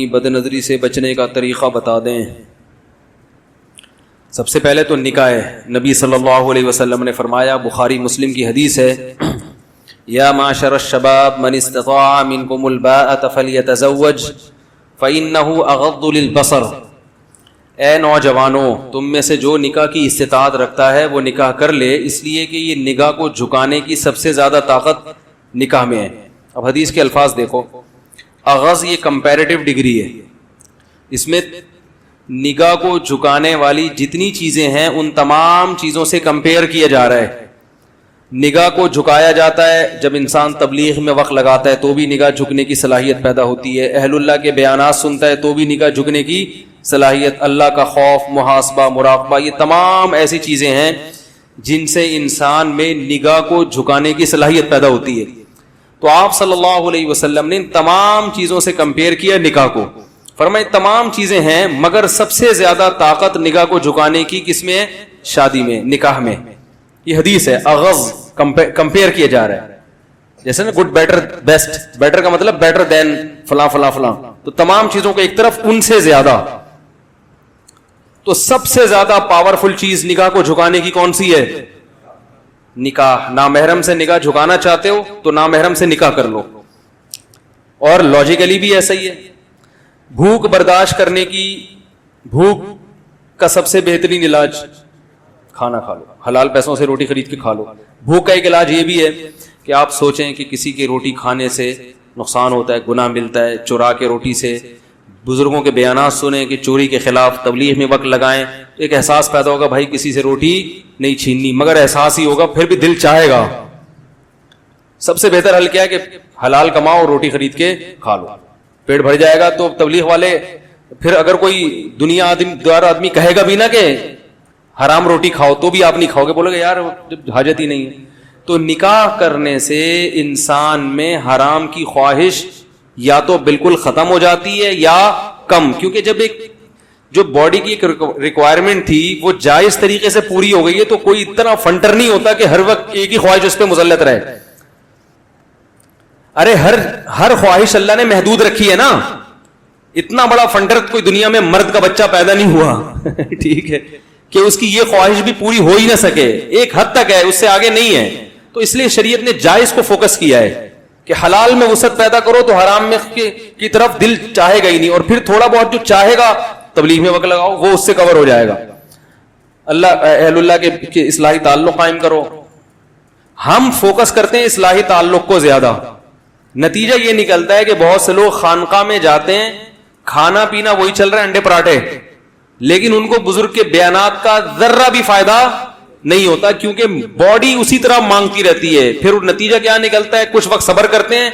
بد نظری سے بچنے کا طریقہ بتا دیں۔ سب سے پہلے تو نکاح ہے۔ نبی صلی اللہ علیہ وسلم نے فرمایا، بخاری مسلم کی حدیث ہے، یا معشر الشباب من استطاع منکم الباءۃ فلیتزوج فإنہ اغض للبصر۔ اے نوجوانوں، تم میں سے جو نکاح کی استطاعت رکھتا ہے وہ نکاح کر لے، اس لیے کہ یہ نگاہ کو جھکانے کی سب سے زیادہ طاقت نکاح میں ہے۔ اب حدیث کے الفاظ دیکھو، اغض یہ کمپیریٹیو ڈگری ہے، اس میں نگاہ کو جھکانے والی جتنی چیزیں ہیں ان تمام چیزوں سے کمپیئر کیا جا رہا ہے۔ نگاہ کو جھکایا جاتا ہے جب انسان تبلیغ میں وقت لگاتا ہے تو بھی نگاہ جھکنے کی صلاحیت پیدا ہوتی ہے، اہل اللہ کے بیانات سنتا ہے تو بھی نگاہ جھکنے کی صلاحیت، اللہ کا خوف، محاسبہ، مراقبہ، یہ تمام ایسی چیزیں ہیں جن سے انسان میں نگاہ کو جھکانے کی صلاحیت پیدا ہوتی ہے۔ تو آپ صلی اللہ علیہ وسلم نے ان تمام چیزوں سے کمپیئر کیا نکاح کو، فرمائے تمام چیزیں ہیں مگر سب سے زیادہ طاقت نگاہ کو جھکانے کی کس میں ہے؟ شادی میں، نکاح میں۔ یہ حدیث ہے، اغض کمپیئر کیا جا رہا ہے، جیسے نا گڈ، بیٹر، بیسٹ، بیٹر کا مطلب بیٹر دین فلاں فلاں فلاں، تو تمام چیزوں کو ایک طرف، ان سے زیادہ۔ تو سب سے زیادہ پاورفل چیز نگاہ کو جھکانے کی کون سی ہے؟ نکاح۔ نامحرم سے نگاہ جھکانا چاہتے ہو تو نامحرم سے نکاح کر لو، اور لاجیکلی بھی ایسا ہی ہے۔ بھوک برداشت کرنے کی، بھوک کا سب سے بہترین علاج کھانا کھا لو، حلال پیسوں سے روٹی خرید کے کھا لو۔ بھوک کا ایک علاج یہ بھی ہے کہ آپ سوچیں کہ کسی کی روٹی کھانے سے نقصان ہوتا ہے، گناہ ملتا ہے، چرا کے روٹی سے بزرگوں کے بیانات سنیں کہ چوری کے خلاف تبلیغ میں وقت لگائیں، تو ایک احساس پیدا ہوگا بھائی کسی سے روٹی نہیں چھیننی، مگر احساس ہی ہوگا، پھر بھی دل چاہے گا۔ سب سے بہتر حل کیا ہے کہ حلال کماؤ، روٹی خرید کے کھا لو، پیٹ بھر جائے گا۔ تو تبلیغ والے پھر اگر کوئی دنیا دار آدمی کہے گا بھی نا کہ حرام روٹی کھاؤ تو بھی آپ نہیں کھاؤ گے، بولو گے یار حاجت ہی نہیں ہے۔ تو نکاح کرنے سے انسان میں حرام کی خواہش یا تو بالکل ختم ہو جاتی ہے یا کم، کیونکہ جب ایک جو باڈی کی ایک ریکوائرمنٹ تھی وہ جائز طریقے سے پوری ہو گئی ہے تو کوئی اتنا فنٹر نہیں ہوتا کہ ہر وقت ایک ہی خواہش اس پہ مسلط رہے۔ ارے ہر خواہش اللہ نے محدود رکھی ہے نا، اتنا بڑا فنٹر کوئی دنیا میں مرد کا بچہ پیدا نہیں ہوا ٹھیک ہے، کہ اس کی یہ خواہش بھی پوری ہو ہی نہ سکے، ایک حد تک ہے، اس سے آگے نہیں ہے۔ تو اس لیے شریعت نے جائز کو فوکس کیا ہے کہ حلال میں وسعت پیدا کرو تو حرام میں کی طرف دل چاہے گا ہی نہیں، اور پھر تھوڑا بہت جو چاہے گا تبلیغ میں وقت لگاؤ، وہ اس سے کور ہو جائے گا۔ اہل اللہ کے اصلاحی تعلق قائم کرو۔ ہم فوکس کرتے ہیں اصلاحی تعلق کو زیادہ، نتیجہ یہ نکلتا ہے کہ بہت سے لوگ خانقاہ میں جاتے ہیں، کھانا پینا وہی چل رہا ہے، انڈے پراٹھے، لیکن ان کو بزرگ کے بیانات کا ذرہ بھی فائدہ نہیں ہوتا، کیونکہ باڈی اسی طرح مانگتی رہتی ہے۔ پھر نتیجہ کیا نکلتا ہے؟ کچھ وقت صبر کرتے ہیں،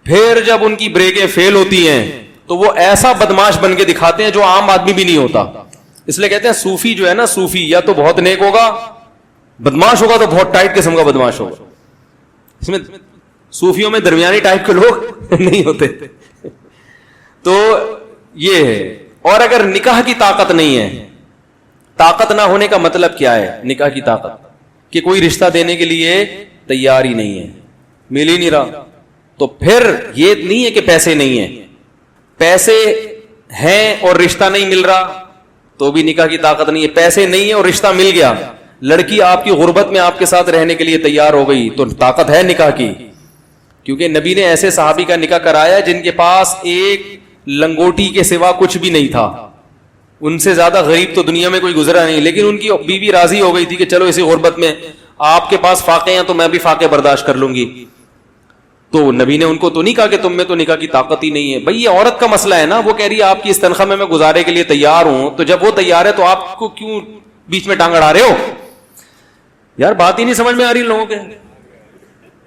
پھر جب ان کی بریکیں فیل ہوتی ہیں تو وہ ایسا بدماش بن کے دکھاتے ہیں جو عام آدمی بھی نہیں ہوتا۔ اس لیے کہتے ہیں صوفی جو ہے نا، صوفی یا تو بہت نیک ہوگا، بدماش ہوگا تو بہت ٹائٹ قسم کا بدماش ہوگا۔ اس میں صوفیوں میں درمیانی ٹائپ کے لوگ نہیں ہوتے۔ تو یہ ہے۔ اور اگر نکاح کی طاقت نہیں ہے، طاقت نہ ہونے کا مطلب کیا ہے؟ نکاح کی طاقت کہ کوئی رشتہ دینے کے لیے تیار ہی نہیں ہے، مل ہی نہیں رہا، تو پھر یہ نہیں ہے کہ پیسے نہیں ہیں، پیسے ہیں اور رشتہ نہیں مل رہا تو بھی نکاح کی طاقت نہیں ہے۔ پیسے نہیں ہے اور رشتہ مل گیا، لڑکی آپ کی غربت میں آپ کے ساتھ رہنے کے لیے تیار ہو گئی تو طاقت ہے نکاح کی، کیونکہ نبی نے ایسے صحابی کا نکاح کرایا جن کے پاس ایک لنگوٹی کے سوا کچھ بھی نہیں تھا، ان سے زیادہ غریب تو دنیا میں کوئی گزرا نہیں، لیکن ان کی بیوی راضی ہو گئی تھی کہ چلو اسی غربت میں آپ کے پاس فاقے ہیں تو میں بھی فاقے برداشت کر لوں گی۔ تو نبی نے ان کو تو نہیں کہا کہ تم میں تو نکاح کی طاقت ہی نہیں ہے۔ بھئی یہ عورت کا مسئلہ ہے نا، وہ کہہ رہی ہے آپ کی اس تنخواہ میں گزارے کے لیے تیار ہوں، تو جب وہ تیار ہے تو آپ کو کیوں بیچ میں ٹانگ اڑا رہے ہو؟ یار بات ہی نہیں سمجھ میں آ رہی لوگوں کے۔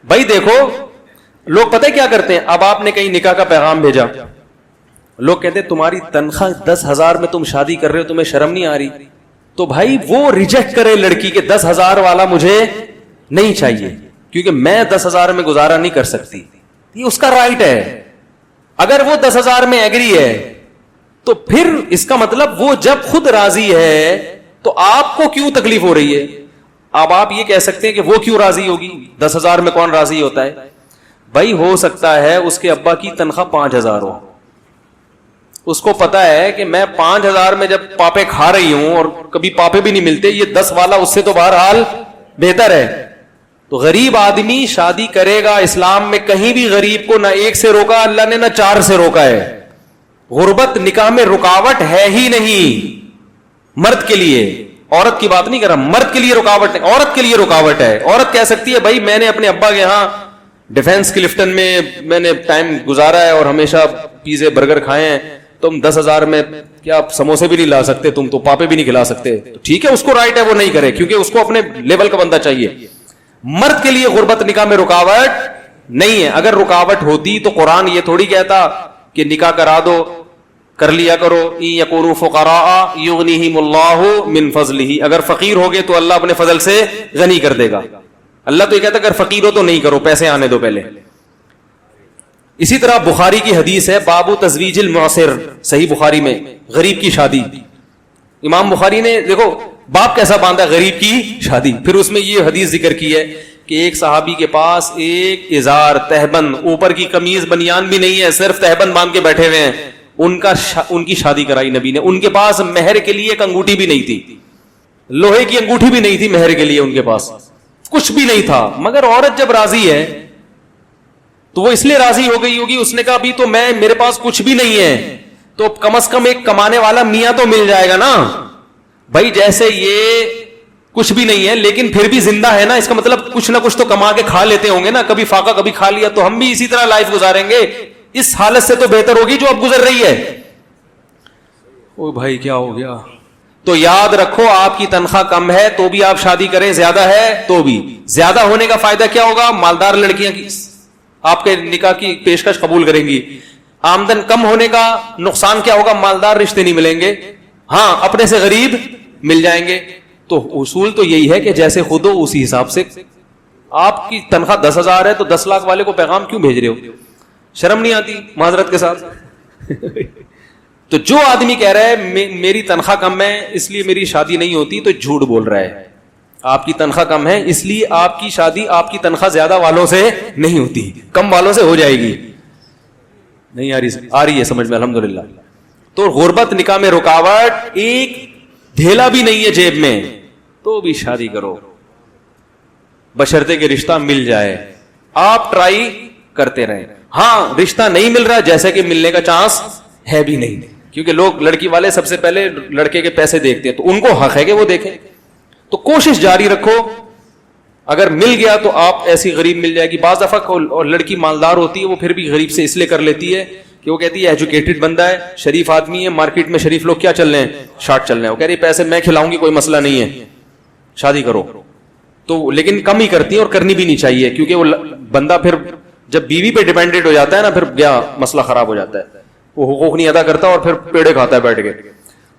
بھائی دیکھو لوگ پتہ کیا کرتے ہیں، اب آپ نے کہیں نکاح کا پیغام بھیجا، لوگ کہتے ہیں تمہاری تنخواہ 10,000 میں تم شادی کر رہے ہو، تمہیں شرم نہیں آ رہی؟ تو بھائی وہ ریجیکٹ کرے لڑکی کہ 10,000 والا مجھے نہیں چاہیے، کیونکہ میں 10,000 میں گزارا نہیں کر سکتی، یہ اس کا رائٹ ہے۔ اگر وہ 10,000 میں ایگری ہے تو پھر اس کا مطلب وہ جب خود راضی ہے تو آپ کو کیوں تکلیف ہو رہی ہے؟ اب آپ یہ کہہ سکتے ہیں کہ وہ کیوں راضی ہوگی، 10,000 میں کون راضی ہوتا ہے؟ بھائی ہو سکتا ہے اس کے ابا کی تنخواہ 5,000 ہو، اس کو پتا ہے کہ میں 5,000 میں جب پاپے کھا رہی ہوں اور کبھی پاپے بھی نہیں ملتے, یہ 10 والا اس سے تو بہرحال بہتر ہے. تو غریب آدمی شادی کرے گا. اسلام میں کہیں بھی غریب کو نہ 1 سے روکا اللہ نے, نہ 4 سے روکا ہے. غربت نکاح میں رکاوٹ ہے ہی نہیں. مرد کے لیے, عورت کی بات نہیں کر رہا, مرد کے لیے رکاوٹ نہیں, عورت کے لیے رکاوٹ ہے. عورت کہہ سکتی ہے بھائی میں نے اپنے ابا کے یہاں ڈیفینس کلفٹن میں نے ٹائم گزارا ہے اور ہمیشہ پیزے برگر کھائے ہیں, تم 10,000 میں کیا سموسے بھی نہیں لا سکتے, تم تو پاپے بھی نہیں کھلا سکتے. ٹھیک ہے, اس کو رائٹ ہے وہ نہیں کرے, کیونکہ اس کو اپنے لیول کا بندہ چاہیے. مرد کے لیے غربت نکاح میں رکاوٹ نہیں ہے. اگر رکاوٹ ہوتی تو قرآن یہ تھوڑی کہتا کہ نکاح کرا دو, کر لیا کرو. ان یکونوا فقراء یغنیہم اللہ من فضلہ, اگر فقیر ہوگے تو اللہ اپنے فضل سے غنی کر دے گا. اللہ تو یہ کہتا ہے اگر فقیر ہو تو نہیں کرو, پیسے آنے دو پہلے. اسی طرح بخاری کی حدیث ہے باب تزویج المعسر, صحیح بخاری میں, غریب کی شادی. امام بخاری نے دیکھو باب کیسا باندھا, غریب کی شادی. پھر اس میں یہ حدیث ذکر کی ہے کہ ایک صحابی کے پاس ایک ازار تہبند, اوپر کی قمیض بنیان بھی نہیں ہے, صرف تہبند باندھ کے بیٹھے ہوئے ہیں. ان کی شادی کرائی نبی نے. ان کے پاس مہر کے لیے ایک انگوٹھی بھی نہیں تھی, لوہے کی انگوٹھی بھی نہیں تھی مہر کے لیے, ان کے پاس کچھ بھی نہیں تھا. مگر عورت جب راضی ہے تو وہ اس لیے راضی ہو گئی ہوگی, اس نے کہا ابھی تو میرے پاس کچھ بھی نہیں ہے, تو کم از کم ایک کمانے والا میاں تو مل جائے گا نا بھائی. جیسے یہ کچھ بھی نہیں ہے لیکن پھر بھی زندہ ہے نا, اس کا مطلب کچھ نہ کچھ تو کما کے کھا لیتے ہوں گے نا, کبھی فاقہ کبھی کھا لیا, تو ہم بھی اسی طرح لائف گزاریں گے. اس حالت سے تو بہتر ہوگی جو اب گزر رہی ہے. او بھائی کیا ہو گیا؟ تو یاد رکھو آپ کی تنخواہ کم ہے تو بھی آپ شادی کریں, زیادہ ہے تو بھی. زیادہ ہونے کا فائدہ کیا ہوگا؟ مالدار لڑکیاں کی آپ کے نکاح کی پیشکش قبول کریں گی. آمدن کم ہونے کا نقصان کیا ہوگا؟ مالدار رشتے نہیں ملیں گے, ہاں اپنے سے غریب مل جائیں گے. تو اصول تو یہی ہے کہ جیسے خود ہو اسی حساب سے. آپ کی تنخواہ 10,000 ہے تو 10 لاکھ والے کو پیغام کیوں بھیج رہے ہو؟ شرم نہیں آتی معذرت کے ساتھ؟ تو جو آدمی کہہ رہا ہے میری تنخواہ کم ہے اس لیے میری شادی نہیں ہوتی, تو جھوٹ بول رہا ہے. آپ کی تنخواہ کم ہے اس لیے آپ کی شادی آپ کی تنخواہ زیادہ والوں سے نہیں ہوتی, کم والوں سے ہو جائے گی. نہیں آ رہی ہے سمجھ میں الحمدللہ. تو غربت نکاح میں رکاوٹ, ایک دھیلا بھی نہیں ہے جیب میں تو بھی شادی کرو, بشرطے کہ رشتہ مل جائے. آپ ٹرائی کرتے رہیں. ہاں رشتہ نہیں مل رہا, جیسے کہ ملنے کا چانس ہے بھی نہیں, کیونکہ لوگ لڑکی والے سب سے پہلے لڑکے کے پیسے دیکھتے ہیں, تو ان کو حق ہے کہ وہ دیکھیں. تو کوشش جاری رکھو, اگر مل گیا تو آپ ایسی غریب مل جائے گی. بعض دفعہ اور لڑکی مالدار ہوتی ہے وہ پھر بھی غریب سے اس لیے کر لیتی ہے کہ وہ کہتی ہے ایجوکیٹڈ بندہ ہے, شریف آدمی ہے, مارکیٹ میں شریف لوگ کیا چل رہے ہیں, شارٹ چل رہے ہیں, وہ کہہ رہی پیسے میں کھلاؤں گی, کوئی مسئلہ نہیں ہے, شادی کرو. تو لیکن کم ہی کرتی ہیں اور کرنی بھی نہیں چاہیے, کیونکہ وہ بندہ پھر جب بیوی پہ ڈیپینڈنٹ ہو جاتا ہے نا, پھر کیا مسئلہ خراب ہو جاتا ہے, وہ حقوق نہیں ادا کرتا اور پھر پیڑے کھاتا ہے بیٹھ کے.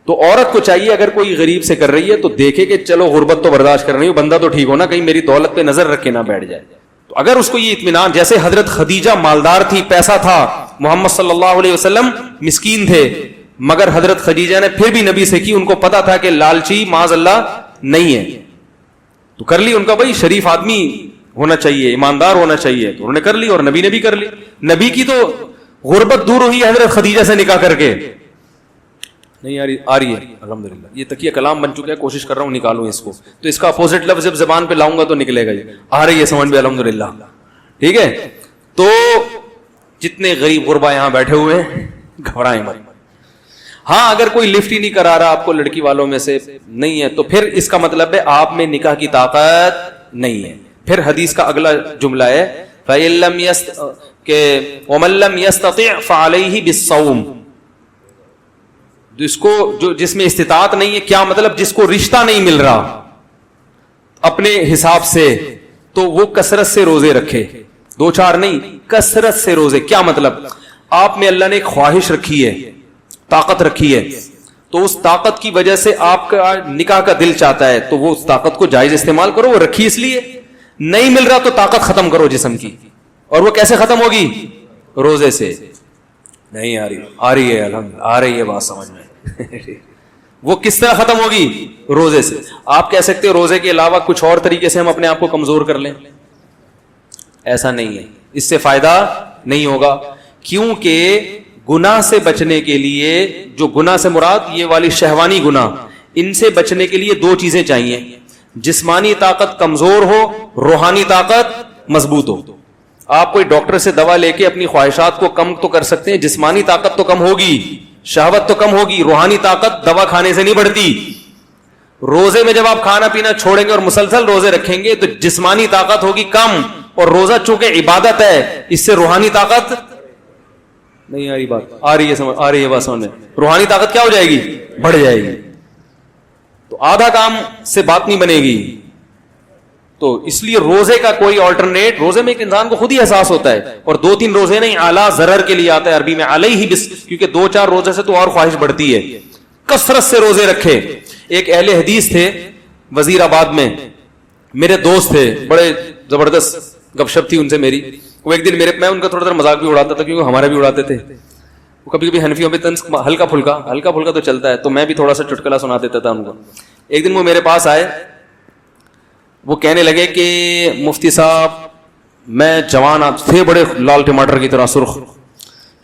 تو عورت کو چاہیے اگر کوئی غریب سے کر رہی ہے تو دیکھے کہ چلو غربت تو برداشت کر رہی ہوں, بندہ تو ٹھیک ہونا, کہیں میری دولت پہ نظر رکھ کے نہ بیٹھ جائے. تو اگر اس کو یہ اطمینان, جیسے حضرت خدیجہ مالدار تھی, پیسہ تھا, محمد صلی اللہ علیہ وسلم مسکین تھے, مگر حضرت خدیجہ نے پھر بھی نبی سے کی, ان کو پتا تھا کہ لالچی معاذ اللہ نہیں ہے, تو کر لی. ان کا بھائی شریف آدمی ہونا چاہیے, ایماندار ہونا چاہیے, تو انہوں نے کر لی اور نبی نے بھی کر لی. نبی کی تو غربت دور ہوئی حضرت خدیجہ سے نکاح کر کے. نہیں آ رہی ہے الحمدللہ. یہ تکیہ کلام بن چکا ہے, کوشش کر رہا ہوں نکالوں اس کو, تو اس کا اپوزٹ لفظ جب زبان پہ لاؤں گا تو نکلے گا. یہ آ رہی ہے سمجھ میں الحمدللہ, ٹھیک ہے. تو جتنے غریب غربا یہاں بیٹھے ہوئے ہیں گھبرائیں مت. ہاں اگر کوئی لفٹ ہی نہیں کرا رہا آپ کو لڑکی والوں میں سے نہیں ہے, تو پھر اس کا مطلب ہے آپ میں نکاح کی طاقت نہیں ہے. پھر حدیث کا اگلا جملہ ہے فَإِن لَمْ کہ وَمَن لَمْ يَسْتَطِعْ فَعَلَيْهِ بِالصَّوْمِ, جس میں استطاعت نہیں ہے, کیا مطلب جس کو رشتہ نہیں مل رہا اپنے حساب سے, تو وہ کثرت سے روزے رکھے, 2-4 نہیں, کثرت سے روزے. کیا مطلب؟ آپ میں اللہ نے ایک خواہش رکھی ہے, طاقت رکھی ہے, تو اس طاقت کی وجہ سے آپ کا نکاح کا دل چاہتا ہے, تو وہ اس طاقت کو جائز استعمال کرو. وہ رکھی اس لیے, نہیں مل رہا تو طاقت ختم کرو جسم کی. اور وہ کیسے ختم ہوگی؟ روزے سے. نہیں آ رہی ہے الحمد, آ رہی ہے بات سمجھ میں. وہ کس طرح ختم ہوگی؟ روزے سے. آپ کہہ سکتے روزے کے علاوہ کچھ اور طریقے سے ہم اپنے آپ کو کمزور کر لیں, ایسا نہیں ہے, اس سے فائدہ نہیں ہوگا. کیونکہ گناہ سے بچنے کے لیے، جو گناہ سے مراد یہ والی شہوانی گناہ، ان سے بچنے کے لیے دو چیزیں چاہیے، جسمانی طاقت کمزور ہو، روحانی طاقت مضبوط ہو. آپ کوئی ڈاکٹر سے دوا لے کے اپنی خواہشات کو کم تو کر سکتے ہیں، جسمانی طاقت تو کم ہوگی، شہوت تو کم ہوگی، روحانی طاقت دوا کھانے سے نہیں بڑھتی. روزے میں جب آپ کھانا پینا چھوڑیں گے اور مسلسل روزے رکھیں گے تو جسمانی طاقت ہوگی کم، اور روزہ چونکہ عبادت ہے اس سے روحانی طاقت نہیں آ رہی، بات آ رہی ہے، سمجھ آ رہی ہے بات سمجھ میں، روحانی طاقت کیا ہو جائے گی؟ بڑھ جائے گی. تو آدھا کام سے بات نہیں بنے گی. تو اس لیے روزے کا کوئی آلٹرنیٹ، روزے میں ایک انسان کو خود ہی احساس ہوتا ہے، اور 2-3 روزے نہیں، اعلیٰ ضرر کے لیے آتا ہے عربی میں علیہ بس، کیونکہ 2-4 روزے سے تو اور خواہش بڑھتی ہے. کثرت سے روزے رکھے. ایک اہل حدیث تھے وزیر آباد میں، میرے دوست تھے، بڑے زبردست گپ شپ تھی ان سے میری. وہ ایک دن میں ان کا تھوڑا مذاق بھی اڑاتا تھا، کیونکہ ہمارا بھی اڑاتے تھے. وہ کبھی کبھی حنفیوں میں طنز ہلکا پھلکا تو چلتا ہے، تو میں بھی تھوڑا سا چٹکلا سنا دیتا تھا ان کو. ایک دن وہ میرے پاس آئے، وہ کہنے لگے کہ مفتی صاحب میں جوان تھے بڑے لال ٹماٹر کی طرح سرخ،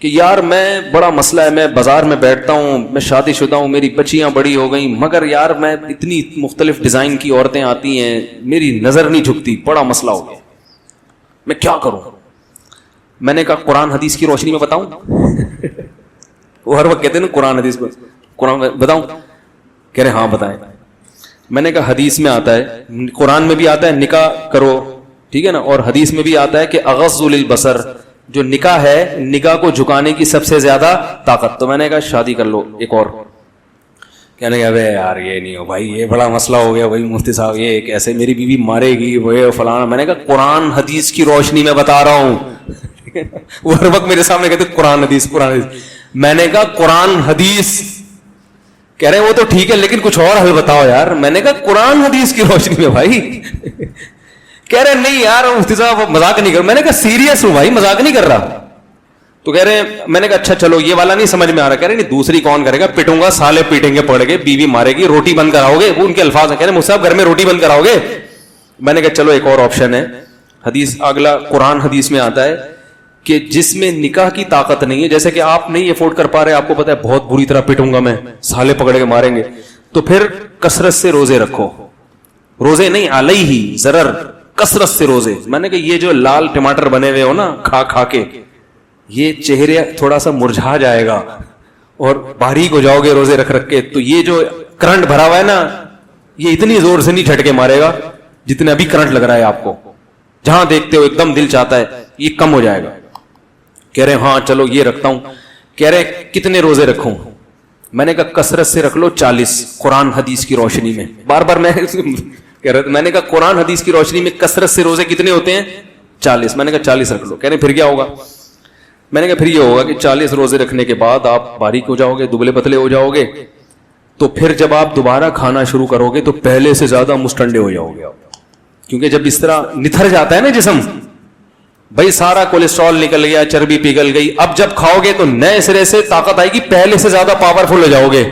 کہ یار میں بڑا مسئلہ ہے، میں بازار میں بیٹھتا ہوں، میں شادی شدہ ہوں، میری بچیاں بڑی ہو گئیں، مگر یار میں اتنی مختلف ڈیزائن کی عورتیں آتی ہیں، میری نظر نہیں جھکتی، بڑا مسئلہ ہو گیا، میں کیا کروں؟ میں نے کہا قرآن حدیث کی روشنی میں بتاؤں؟ وہ ہر وقت کہتے ہیں نا قرآن حدیث کو، قرآن بتاؤں؟ کہہ رہے ہاں بتائیں. میں نے کہا حدیث میں آتا ہے، قرآن میں بھی آتا ہے نکاح کرو، ٹھیک ہے نا، اور حدیث میں بھی آتا ہے کہ اغض للبصر، جو نکاح ہے نکاح کو جھکانے کی سب سے زیادہ طاقت. تو میں نے کہا شادی کر لو ایک اور. کہنے کہ ابے یار یہ نہیں ہو بھائی، یہ بڑا مسئلہ ہو گیا بھائی مفتی صاحب، یہ کیسے میری بیوی مارے گی وہ فلانا. میں نے کہا قرآن حدیث کی روشنی میں بتا رہا ہوں. وہ ہر وقت میرے سامنے کہتے قرآن حدیث قرآن حدیث. میں نے کہا قرآن حدیث. کہہ رہے ہیں وہ تو ٹھیک ہے لیکن کچھ اور حل بتاؤ یار. میں نے کہا قرآن حدیث کی روشنی میں بھائی. کہہ رہے نہیں یار مفتی صاحب مذاق نہیں کر. میں نے کہا سیریس ہوں بھائی، مذاق نہیں کر رہا. تو کہہ رہے ہیں، میں نے کہا اچھا چلو یہ والا نہیں سمجھ میں آ رہا. کہہ رہے نہیں دوسری کون کرے گا، پٹوں گا سالے پیٹیں گے پڑ گے، بیوی مارے گی، روٹی بند کراؤ گے. وہ ان کے الفاظ ہیں. کہہ رہے مفتی صاحب گھر میں روٹی بند کراؤ گے. میں نے کہا چلو ایک اور آپشن ہے. حدیث اگلا قرآن حدیث میں آتا ہے کہ جس میں نکاح کی طاقت نہیں ہے، جیسے کہ آپ نہیں افورڈ کر پا رہے، آپ کو پتا ہے بہت بری طرح پٹوں گا میں، سالے پکڑ کے ماریں گے، تو پھر کثرت سے روزے رکھو. روزے نہیں علیہ ضرر، کثرت سے روزے. میں نے کہا یہ جو لال ٹماٹر بنے ہوئے ہو نا کھا کھا کے، یہ چہرے تھوڑا سا مرجھا جائے گا اور باریک ہو جاؤ گے روزے رکھ رکھ کے. تو یہ جو کرنٹ بھرا ہوا ہے نا، یہ اتنی زور سے نہیں جھٹکے مارے گا جتنے ابھی کرنٹ لگ رہا ہے آپ کو. جہاں دیکھتے ہو ایک دم دل چاہتا ہے، یہ کم ہو جائے گا. کہہ رہے ہاں چلو یہ رکھتا ہوں. کہہ رہے کتنے روزے رکھوں؟ میں نے کہا کثرت سے رکھ لو 40 قرآن حدیث کی روشنی میں. بار بار میں کہہ رہا تھا، میں نے کہا قرآن حدیث کی روشنی میں کثرت سے روزے کتنے ہوتے ہیں؟ 40. میں نے کہا 40 رکھ لو. کہہ رہے پھر کیا ہوگا؟ میں نے کہا پھر یہ ہوگا کہ 40 روزے رکھنے کے بعد آپ باریک ہو جاؤ گے، دبلے پتلے ہو جاؤ گے. تو پھر جب آپ دوبارہ کھانا شروع کرو گے تو پہلے سے زیادہ مستنڈے ہو جاؤ گے. کیونکہ جب اس طرح نتھر جاتا ہے نا جسم، بھائی سارا کولیسٹرول نکل گیا، چربی پگھل گئی، اب جب کھاؤ گے تو نئے سرے سے طاقت آئے گی، پہلے سے زیادہ پاورفل ہو جاؤ گے.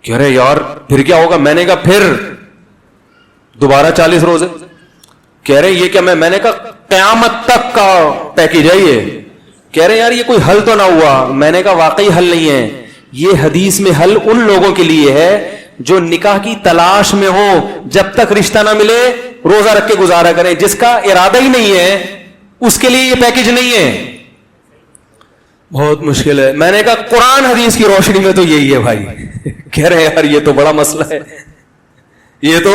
کہہ رہے یار پھر کیا ہوگا؟ میں نے کہا پھر دوبارہ 40 روزے. کہہ رہے یہ کیا؟ میں نے کہا قیامت تک کا پیکیج ہے یہ. کہہ رہے یار یہ کوئی حل تو نہ ہوا. میں نے کہا واقعی حل نہیں ہے. یہ حدیث میں حل ان لوگوں کے لیے ہے جو نکاح کی تلاش میں ہو، جب تک رشتہ نہ ملے روزہ رکھ کے گزارا کریں. جس کا ارادہ ہی نہیں ہے اس کے لیے یہ پیکیج نہیں ہے. بہت مشکل ہے. میں نے کہا قرآن حدیث کی روشنی میں تو یہی ہے بھائی. کہہ رہے یار یہ تو بڑا مسئلہ ہے، یہ تو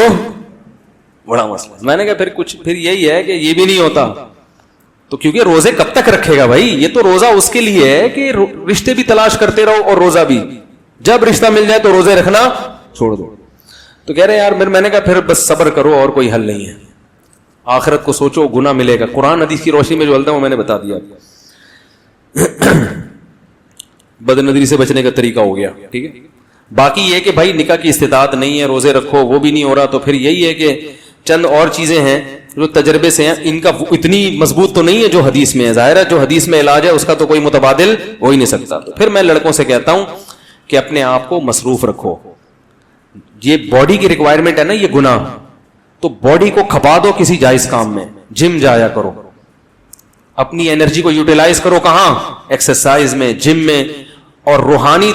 بڑا مسئلہ. میں نے کہا پھر یہی ہے کہ یہ بھی نہیں ہوتا. تو کیونکہ روزے کب تک رکھے گا بھائی؟ یہ تو روزہ اس کے لیے ہے کہ رشتے بھی تلاش کرتے رہو اور روزہ بھی. جب رشتہ مل جائے تو روزے رکھنا چھوڑ دو. تو کہہ رہے یار میں نے کہا پھر بس صبر کرو اور کوئی حل نہیں ہے. آخرت کو سوچو، گناہ ملے گا. قرآن حدیث کی روشنی میں جو حل تھا وہ میں نے بتا دیا. بد نظری سے بچنے کا طریقہ ہو گیا. ٹھیک ہے. باقی یہ کہ بھائی نکاح کی استطاعت نہیں ہے، روزے رکھو، وہ بھی نہیں ہو رہا، تو پھر یہی ہے کہ چند اور چیزیں ہیں جو تجربے سے ہیں. ان کا اتنی مضبوط تو نہیں ہے جو حدیث میں ہے. ظاہر ہے جو حدیث میں علاج ہے اس کا تو کوئی متبادل ہو ہی نہیں سکتا. تو پھر میں لڑکوں سے کہتا ہوں کہ اپنے آپ کو مصروف رکھو. یہ باڈی کی ریکوائرمنٹ ہے نا یہ گناہ، تو باڈی کو کھپا دو کسی جائز کام میں. جم جایا کرو، اپنی انرجی کو یوٹیلائز کرو کہاں؟ ایکسرسائز میں، جم میں، اور روحانی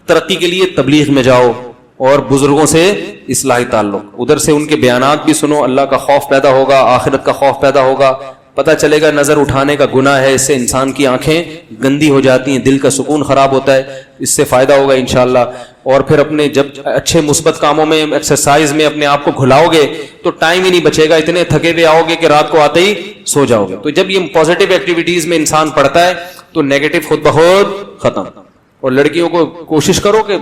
ترقی کے لیے تبلیغ میں جاؤ اور بزرگوں سے اصلاحی تعلق، ادھر سے ان کے بیانات بھی سنو، اللہ کا خوف پیدا ہوگا، آخرت کا خوف پیدا ہوگا، پتہ چلے گا نظر اٹھانے کا گناہ ہے، اس سے انسان کی آنکھیں گندی ہو جاتی ہیں، دل کا سکون خراب ہوتا ہے، اس سے فائدہ ہوگا انشاءاللہ. اور پھر اپنے جب اچھے مثبت کاموں میں، ایکسرسائز میں اپنے آپ کو گھلاؤ گے تو ٹائم ہی نہیں بچے گا، اتنے تھکے ہوئے آؤ گے کہ رات کو آتے ہی سو جاؤ گے. تو جب یہ پازیٹیو ایکٹیویٹیز میں انسان پڑھتا ہے تو نیگیٹو خود بخود ختم. اور لڑکیوں کو کوشش کرو کہ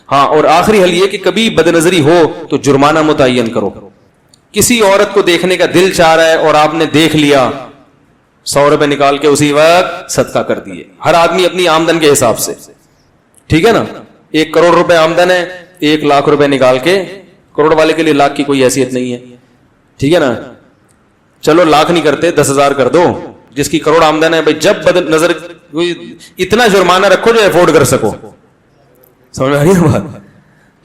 ہاں، اور آخری حل یہ کہ کبھی بدنظری ہو تو جرمانہ متعین کرو. کسی عورت کو دیکھنے کا دل چاہ رہا ہے اور آپ نے دیکھ لیا، 100 روپے نکال کے اسی وقت صدقہ کر دیے. ہر آدمی اپنی آمدن کے حساب سے، ٹھیک ہے نا؟ 1 کروڑ روپے آمدن ہے، 1 لاکھ روپے نکال کے، کروڑ والے کے لیے لاکھ کی کوئی حیثیت نہیں ہے، ٹھیک ہے نا؟ چلو لاکھ نہیں کرتے، 10,000 کر دو. جس کی کروڑ آمدن ہے بھائی، جب بد نظر اتنا جرمانہ رکھو جو افورڈ کر سکو. سمجھ میں آ رہی ہے بات؟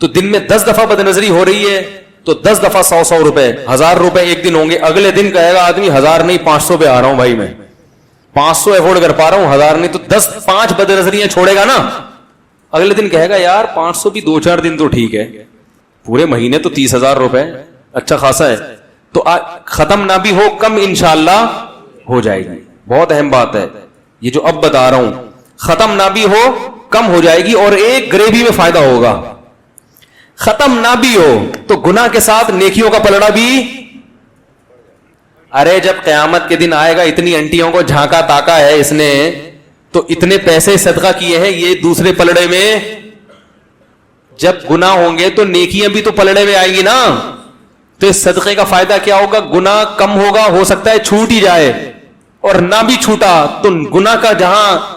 تو دن میں 10 دفعہ بد نظری ہو رہی ہے تو 10 دفعہ 100 روپے، 1000 روپے ایک دن ہوں گے. اگلے دن کہے گا آدمی 1000 نہیں 500 پہ آ رہا ہوں بھائی، میں 500 افورڈ کر پا رہا ہوں، 1000 نہیں. تو 5 بد نظریاں چھوڑے گا نا، اگلے دن کہے گا یار 500 بھی 2-4 دن تو ٹھیک ہے، پورے مہینے تو 30,000 روپے اچھا خاصا ہے. تو ختم نہ بھی ہو، کم انشاءاللہ ہو جائے گی. بہت اہم بات ہے یہ جو اب بتا رہا ہوں، ختم نہ بھی ہو کم ہو جائے گی. اور ایک گریوی میں فائدہ ہوگا، ختم نہ بھی ہو تو گناہ کے ساتھ نیکیوں کا پلڑا بھی. ارے جب قیامت کے دن آئے گا، اتنی انٹیوں کو جھانکا تاکا ہے اس نے، تو اتنے پیسے صدقہ کیے ہیں یہ دوسرے پلڑے میں. جب گناہ ہوں گے تو نیکیاں بھی تو پلڑے میں آئیں گی نا. تو اس صدقے کا فائدہ کیا ہوگا؟ گناہ کم ہوگا، ہو سکتا ہے چھوٹ ہی جائے، اور نہ بھی چھوٹا تو گناہ کا جہاں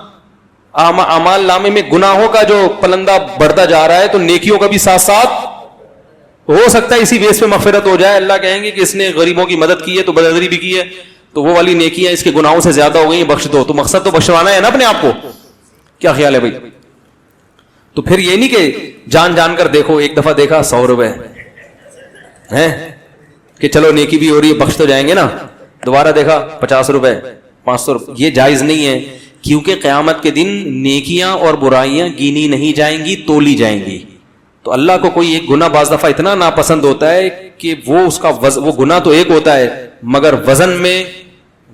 اعمال نامے میں گناہوں کا جو پلندہ بڑھتا جا رہا ہے، تو نیکیوں کا بھی ساتھ ساتھ ہو سکتا ہے اسی بیس پہ مغفرت ہو جائے. اللہ کہیں گے کہ اس نے غریبوں کی مدد کی ہے تو بدنظری بھی کی ہے، تو وہ والی نیکیاں اس کے گناہوں سے زیادہ ہو گئی، بخش دو. تو مقصد تو بخشوانا ہے نا اپنے آپ کو. کیا خیال ہے بھائی؟ تو پھر یہ نہیں کہ جان جان کر دیکھو، ایک دفعہ دیکھا 100 روپے ہیں کہ چلو نیکی بھی ہو رہی ہے، بخش تو جائیں گے نا. دوبارہ دیکھا 50 روپے، 500 روپے. یہ جائز نہیں ہے، کیونکہ قیامت کے دن نیکیاں اور برائیاں گینی نہیں جائیں گی، تولی جائیں گی. تو اللہ کو کوئی ایک گناہ بعض دفعہ اتنا ناپسند ہوتا ہے کہ وہ اس کا وہ گناہ تو ایک ہوتا ہے مگر وزن میں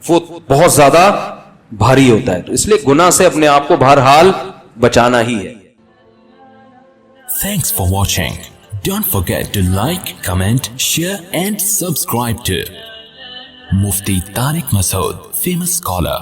وہ بہت زیادہ بھاری ہوتا ہے. تو اس لیے گناہ سے اپنے آپ کو بہرحال بچانا ہی ہے. Thanks for watching. Don't forget to like, comment, share and subscribe to Mufti Tariq Masood, famous scholar.